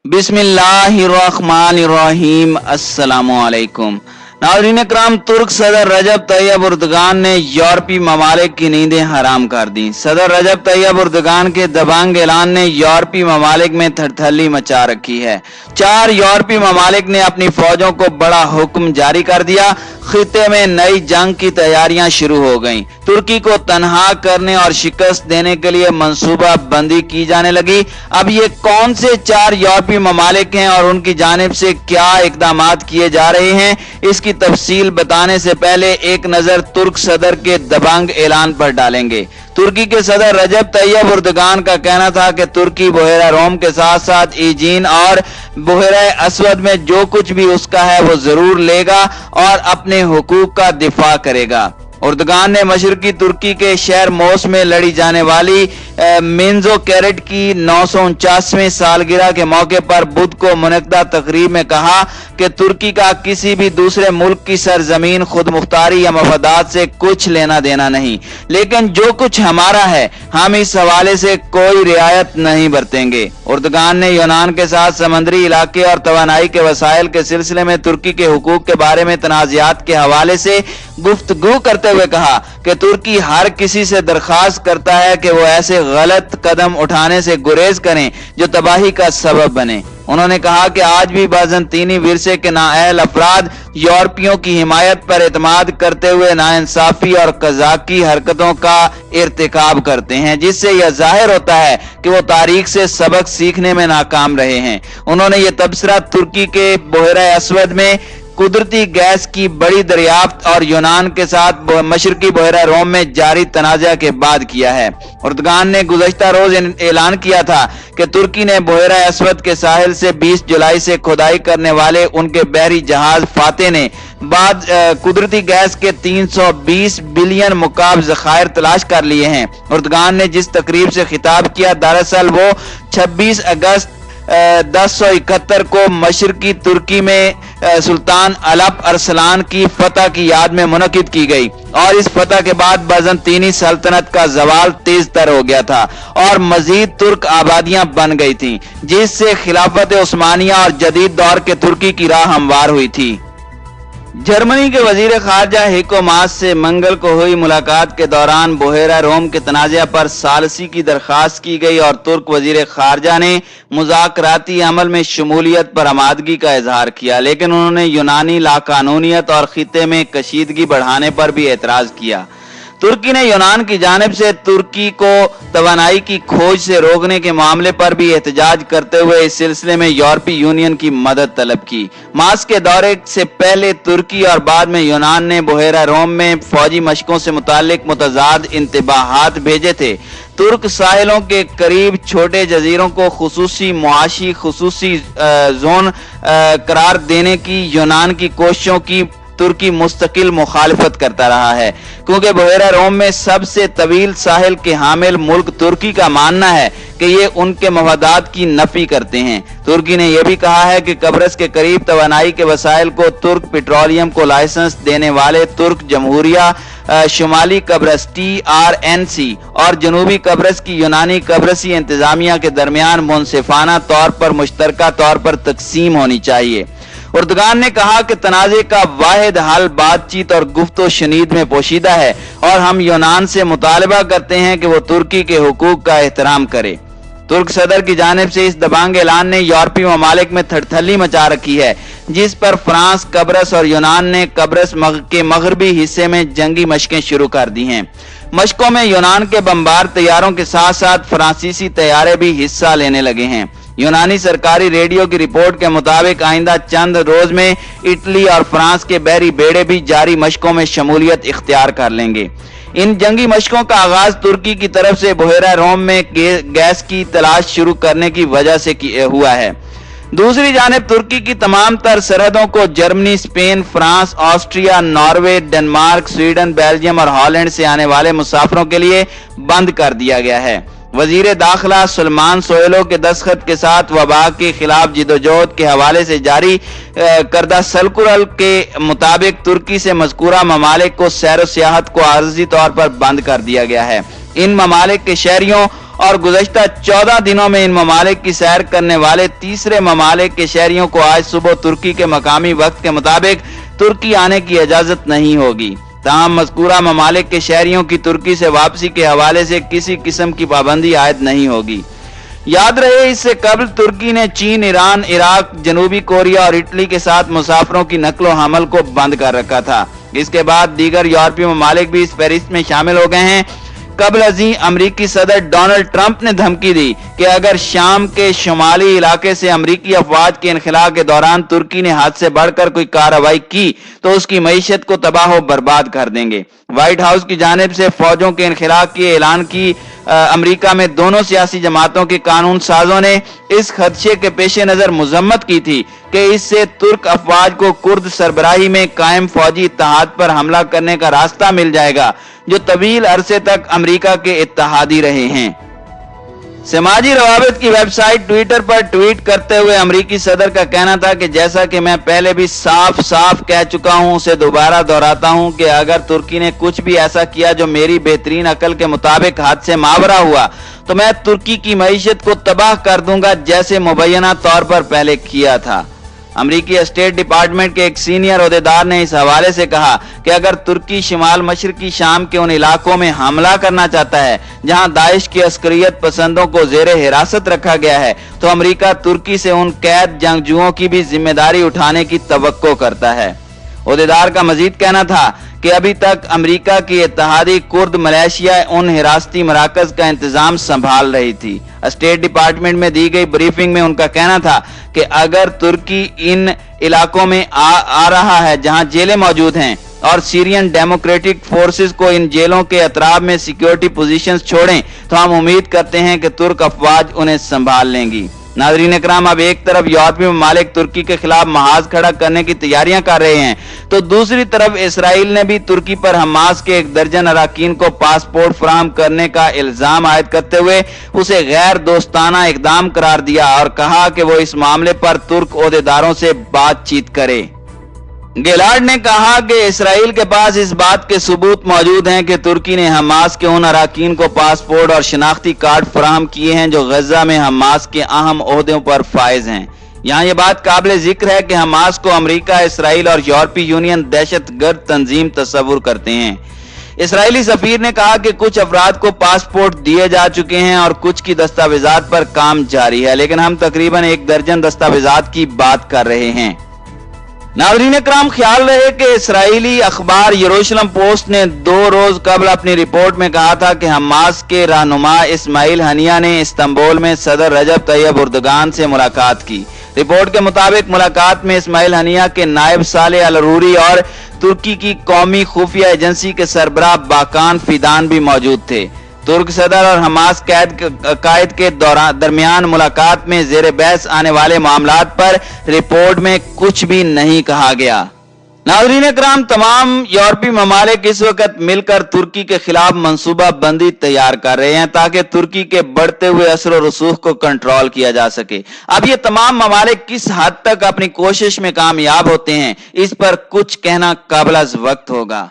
बिस्मिल्लाहिर्रहमानिर्रहीम। अस्सलामुअलैकुम। नाज़रीन इकराम, तुर्क सदर रजब तैयब एर्दोगान ने यूरोपीय ममालिक की नींदें हराम कर दी। सदर रजब तैयब एर्दोगान के दबंग ऐलान ने यूरोपीय ममालिक में थरथली मचा रखी है। 4 यूरोपीय ममालिक ने अपनी फौजों को बड़ा हुक्म जारी कर दिया। खित्ते में नई जंग की तैयारियां शुरू हो गईं। तुर्की को तनहा करने और शिकस्त देने के लिए मंसूबा बंदी की जाने लगी। अब ये कौन से 4 यूरोपीय ममालिक हैं और उनकी जानिब से क्या इकदामात किए जा रहे हैं, इसकी तफसील बताने से पहले एक नजर तुर्क सदर के दबंग ऐलान पर डालेंगे। तुर्की के सदर रजब तैयब एर्दोगान का कहना था कि तुर्की बहेरा रोम के साथ साथ ईजीन और बहेरा असवद में जो कुछ भी उसका है वो जरूर लेगा और अपने हुकूक का दिफा करेगा। एर्दोगान ने मशरकी तुर्की के शहर मोस में लड़ी जाने वाली मेंजो कैरेट की 949वें सालगिरह के मौके पर बुध को मुनक्किदा तकरीब में कहा कि तुर्की का किसी भी दूसरे मुल्क की सरजमीन खुद मुख्तारी या मफादात से कुछ लेना देना नहीं, लेकिन जो कुछ हमारा है हम इस हवाले से कोई रियायत नहीं बरतेंगे। एर्दोगान ने यूनान के साथ समंदरी इलाके और तवानाई के वसाइल के सिलसिले में तुर्की के हुकूक के बारे में तनाज़ात के हवाले से गुफ्तगू करते हुए कहा कि तुर्की हर किसी से दरख्वास्त करता है कि वो ऐसे गलत कदम उठाने से गुरेज करें जो तबाही का सबब बने। उन्होंने कहा कि आज भी बाज़ंतीनी विरसे के नाअहल अफराद यूरोपियों की हिमायत पर एतमाद करते हुए नाइंसाफी और कज़ाकी हरकतों का इर्तिकाब करते हैं, जिससे यह जाहिर होता है कि वो तारीख से सबक सीखने में नाकाम रहे हैं। उन्होंने ये तबसरा तुर्की के बहेरा असवद में कुदरती गैस की बड़ी दरियाफ्त और यूनान के साथ मशरकी बहेरा रोम में जारी तनाज़ा के बाद किया है। एर्दोगान ने गुज़श्ता रोज ऐलान किया था कि तुर्की ने बहेरा असवद के साहिल से 20 जुलाई से खुदाई करने वाले उनके बहरी जहाज फाते ने बाद कुदरती गैस के 320 बिलियन मुकाब ज़खायर तलाश कर लिए हैं। एर्दोगान ने जिस तकरीब से खिताब किया, दरअसल वो 26 अगस्त 1071 को मशरकी तुर्की में सुल्तान अलप अरसलान की फतह की याद में मुनक्किद की गई और इस फतह के बाद बाज़ंतीनी सल्तनत का जवाल तेज तर हो गया था और मजीद तुर्क आबादियां बन गई थीं, जिससे खिलाफत उस्मानिया और जदीद दौर के तुर्की की राह हमवार हुई थी। जर्मनी के वजीर खारजा हिको मास से मंगल को हुई मुलाकात के दौरान बहेरा रोम के तनाज़ा पर सालसी की दरख्वास्त की गई और तुर्क वजीर खारजा ने मुज़ाकराती अमल में शमूलियत पर आमादगी का इजहार किया, लेकिन उन्होंने यूनानी लाकानूनियत और खित्ते में कशीदगी बढ़ाने पर भी एतराज किया। तुर्की ने यूनान की जानिब से तुर्की को तवानाई की खोज से रोकने के मामले पर भी एहतजाज करते हुए इस सिलसिले में यूरोपीय यूनियन की मदद तलब की। मास के दौरे से पहले तुर्की और बाद में यूनान ने बहेरा रोम में फौजी मशकों से मुतालिक मुतजाद इंतबाहात भेजे थे। तुर्क साहिलों के करीब छोटे जजीरों को खुसूसी मुआशी खुसूसी जोन करार देने की यूनान की कोशिशों की तुर्की मुस्तकिल मुखालिफत करता रहा है, क्योंकि बहेरा रोम में सबसे तवील साहिल के हामिल मुल्क तुर्की का मानना है कि ये उनके मफादात की नफी करते हैं। तुर्की ने यह भी कहा है कि कब्रस के करीब तवानाई के वसाइल को तुर्क पेट्रोलियम को लाइसेंस देने वाले तुर्क जमहूरिया शुमाली कब्रस TRNC और जनूबी कब्रस की यूनानी कब्रसी इंतजामिया के दरमियान मुनसिफाना तौर पर मुश्तरका तौर पर तकसीम होनी चाहिए। एर्दोगान ने कहा कि तनाज़े का वाहिद हल बातचीत और गुफ्तो शनीद में पोशीदा है और हम यूनान से मुतालबा करते हैं कि वो तुर्की के हुकूक का एहतराम करे। तुर्क सदर की जानिब से इस दबंग ऐलान ने यूरोपीय ममालिक में थरथली मचा रखी है, जिस पर फ्रांस, कब्रस और यूनान ने कब्रस के मगरबी हिस्से में जंगी मशकें शुरू कर दी हैं। मशकों में यूनान के बमबार तैयारों के साथ साथ फ्रांसीसी तैयारे भी हिस्सा लेने लगे हैं। यूनानी सरकारी रेडियो की रिपोर्ट के मुताबिक आइंदा चंद रोज में इटली और फ्रांस के बहरी बेड़े भी जारी मशकों में शमूलियत इख्तियार कर लेंगे। इन जंगी मशकों का आगाज तुर्की की तरफ से बहेरा रोम में गैस की तलाश शुरू करने की वजह से हुआ है। दूसरी जानिब तुर्की की तमाम तर सरहदों को Germany, Spain, France, Austria, Norway, Denmark, Sweden, Belgium और हॉलैंड से आने वाले मुसाफिरों के लिए बंद कर दिया गया है। वजीर दाखिला सुलेमान सोहेलो के दस्तखत के साथ वबा के खिलाफ जिदोजहद के हवाले से जारी करदा सर्कुलर के मुताबिक तुर्की से मज़कूरा ममालिक को सैर व सियाहत को आर्जी तौर पर बंद कर दिया गया है। इन ममालिक के शहरियों और गुज़श्ता 14 दिनों में इन ममालिक की सैर करने वाले तीसरे ममालिक के शहरियों को आज सुबह तुर्की के मकामी वक्त के मुताबिक तुर्की आने की इजाजत नहीं होगी। ताहम मज़कूरा ममालिक के शहरियों की तुर्की से वापसी के हवाले से किसी किस्म की पाबंदी आयद नहीं होगी। याद रहे, इससे कबल तुर्की ने चीन, ईरान, इराक, जनूबी कोरिया और इटली के साथ मुसाफिरों की नकलो हमल को बंद कर रखा था। इसके बाद दीगर यूरोपीय ममालिक भी इस फहरिस्त में शामिल हो गए हैं। कबल अजी अमरीकी सदर डोनाल्ड ट्रंप ने धमकी दी कि अगर शाम के शुमाली इलाके से अमरीकी अफवाज के इनखला के दौरान तुर्की ने हाथ से बढ़कर कोई कार्रवाई की तो उसकी मईशत को तबाह व बर्बाद कर देंगे। व्हाइट हाउस की जानिब से फौजों के इनखला के ऐलान की अमेरिका में दोनों सियासी जमातों के कानून साजों ने इस खदशे के पेश नजर मजम्मत की थी कि इससे तुर्क अफवाज को कुर्द सरबराही में कायम फौजी इत्तेहाद पर हमला करने का रास्ता मिल जाएगा, जो तवील अरसे तक अमेरिका के इत्तेहादी रहे हैं। समाजी रवाबित की वेबसाइट ट्विटर पर ट्वीट करते हुए अमरीकी सदर का कहना था कि जैसा कि मैं पहले भी साफ साफ कह चुका हूं, उसे दोबारा दोहराता हूं कि अगर तुर्की ने कुछ भी ऐसा किया जो मेरी बेहतरीन अकल के मुताबिक हाथ से मावरा हुआ तो मैं तुर्की की मईशत को तबाह कर दूंगा, जैसे मुबैना तौर पर पहले किया था। अमरीकी स्टेट डिपार्टमेंट के एक सीनियर ओहदेदार ने इस हवाले से कहा कि अगर तुर्की शिमाल मशरकी शाम के उन इलाकों में हमला करना चाहता है जहां दाइश की अस्करियत पसंदों को जेरे हिरासत रखा गया है, तो अमरीका तुर्की से उन कैद जंगजुओं की भी जिम्मेदारी उठाने की तवक्को करता है। ओहदेदार का मजीद कहना था कि अभी तक अमेरिका की इत्तेहादी कुर्द मलेशिया उन हिरासती मराकज का इंतजाम संभाल रही थी। स्टेट डिपार्टमेंट में दी गई ब्रीफिंग में उनका कहना था कि अगर तुर्की इन इलाकों में आ रहा है जहां जेलें मौजूद हैं और सीरियन डेमोक्रेटिक फोर्सेस को इन जेलों के अतराफ में सिक्योरिटी पोजीशंस छोड़ें तो हम उम्मीद करते हैं कि तुर्क अफवाज उन्हें संभाल लेंगी। नाज़रीन इकराम, अब एक तरफ यूरोपीय ममालिक तुर्की के खिलाफ महाज खड़ा करने की तैयारियां कर रहे हैं तो दूसरी तरफ इसराइल ने भी तुर्की पर हमास के 1 दर्जन अराकीन को पासपोर्ट फराहम करने का इल्जाम आयद करते हुए उसे गैर दोस्ताना इकदाम करार दिया और कहा कि वो इस मामले पर तुर्क ओहदेदारों से बातचीत करे। गिलार्ड ने कहा कि इसराइल के पास इस बात के सबूत मौजूद हैं कि तुर्की ने हमास के उन अराकीन को पासपोर्ट और शनाख्ती कार्ड फराहम किए हैं जो गजा में हमास के अहम ओहदों पर फाइज हैं। यहाँ ये बात काबिल जिक्र है कि हमास को अमेरिका, इसराइल और यूरोपीय यूनियन दहशतगर्द तंजीम तस्वुर करते हैं। इसराइली सफीर ने कहा कि कुछ अफराद को पासपोर्ट दिए जा चुके हैं और कुछ की दस्तावेजात पर काम जारी है, लेकिन हम तकरीबन 1 दर्जन दस्तावेजात की बात कर रहे हैं। नाज़रीन इकराम, ख्याल रहे कि इसराइली अखबार यरूशलेम पोस्ट ने 2 रोज कबल अपनी रिपोर्ट में कहा था कि हमास के रहनुमा इस्माइल हनिया ने इस्तांबुल में सदर रजब तैयब एर्दोगान से मुलाकात की। रिपोर्ट के मुताबिक मुलाकात में इस्माइल हनिया के नायब साले अल अरूरी और तुर्की की कौमी खुफिया एजेंसी के सरबराह बाकान फिदान भी मौजूद थे। तुर्क सदर और हमास कायद के दरमियान मुलाकात में जेर बहस आने वाले मामलात पर रिपोर्ट में कुछ भी नहीं कहा गया। नाज़रीन इकराम, तमाम यूरोपीय ममालिक इस वक्त मिलकर तुर्की के खिलाफ मंसूबा बंदी तैयार कर रहे हैं ताकि तुर्की के बढ़ते हुए असर और रसूख को कंट्रोल किया जा सके। अब ये तमाम ममालिक किस हद तक अपनी कोशिश में कामयाब होते हैं, इस पर कुछ कहना काबिल वक्त होगा।